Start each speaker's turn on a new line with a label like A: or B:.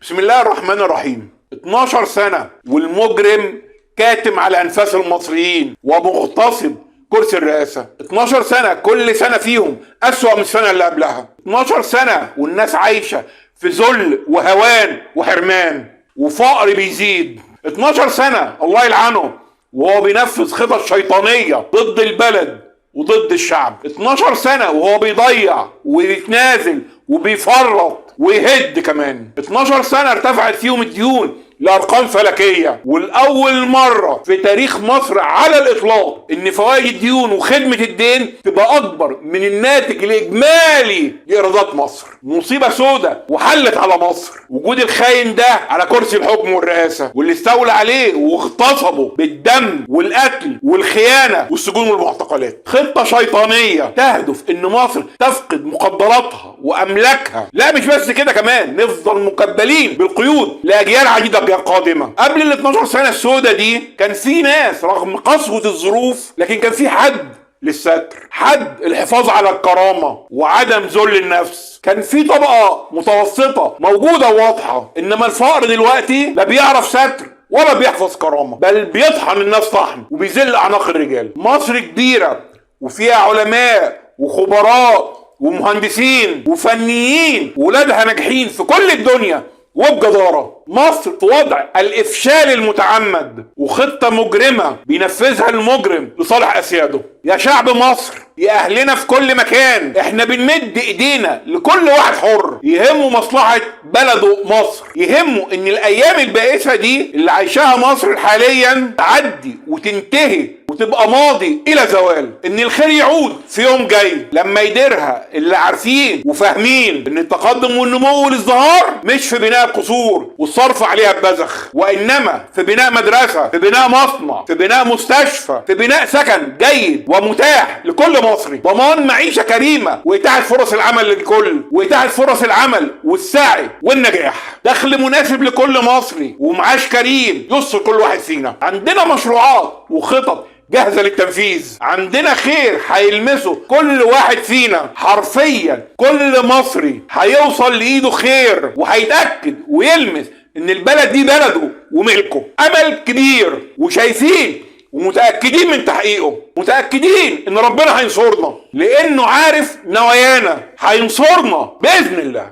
A: بسم الله الرحمن الرحيم. 12 سنة والمجرم كاتم على أنفاس المصريين ومغتصب كرسي الرئاسة. 12 سنة كل سنة فيهم أسوأ من السنة اللي قبلها. 12 سنة والناس عايشة في ذل وهوان وحرمان وفقر بيزيد. 12 سنة الله يلعنه وهو بينفذ خطط شيطانية ضد البلد وضد الشعب. 12 سنة وهو بيضيع وبيتنازل وبيفرط ويهد كمان. 12 سنة ارتفعت فيهم الديون لأرقام فلكية، والأول مرة في تاريخ مصر على الإطلاق إن فوائد الديون وخدمة الدين تبقى أكبر من الناتج الإجمالي لإيرادات مصر. مصيبة سودة وحلت على مصر وجود الخاين ده على كرسي الحكم والرئاسة، واللي استولى عليه واغتصبه بالدم والقتل والخيانة والسجون والمعتقلات. خطة شيطانية تهدف إن مصر تفقد مقدراتها وأملاكها. لا مش بس كده، كمان نفضل مكبلين بالقيود لأجيال عديدة قادمة. قبل ال 12 سنة السودة دي كان في ناس رغم قسوة الظروف لكن كان في حد للستر، حد الحفاظ على الكرامة وعدم ذل النفس. كان في طبقة متوسطة موجودة وواضحة. انما الفقر دلوقتي لا بيعرف ستر ولا بيحفظ كرامة، بل بيطحن الناس طحن وبيذل اعناق الرجال. مصر كبيرة وفيها علماء وخبراء ومهندسين وفنيين ولادها ناجحين في كل الدنيا وبجدارة. مصر في وضع الإفشال المتعمد وخطة مجرمة بينفذها المجرم لصالح أسياده. يا شعب مصر، يا أهلنا في كل مكان، احنا بنمد ايدينا لكل واحد حر يهمه مصلحة بلده مصر، يهمه ان الأيام البائسة دي اللي عايشاها مصر حاليا تعدي وتنتهي وتبقى ماضي إلى زوال، ان الخير يعود في يوم جاي لما يديرها اللي عارفين وفاهمين ان التقدم والنمو والازدهار مش في بناء قصور والصرف عليها ببذخ، وإنما في بناء مدرسة، في بناء مصنع، في بناء مستشفى، في بناء سكن جيد ومتاح لكل مصري، ضمان معيشة كريمة وإتاحة فرص العمل للكل، وإتاحة فرص العمل والسعي والنجاح، دخل مناسب لكل مصري ومعاش كريم يسر كل واحد فينا. عندنا مشروعات وخطط جاهزة للتنفيذ، عندنا خير هيلمسه كل واحد فينا حرفيا. كل مصري هيوصل لإيده خير وهيتأكد ويلمس إن البلد دي بلده وملكه. أمل كبير وشايفين ومتأكدين من تحقيقه، متأكدين إن ربنا هينصرنا لأنه عارف نوايانا، هينصرنا بإذن الله.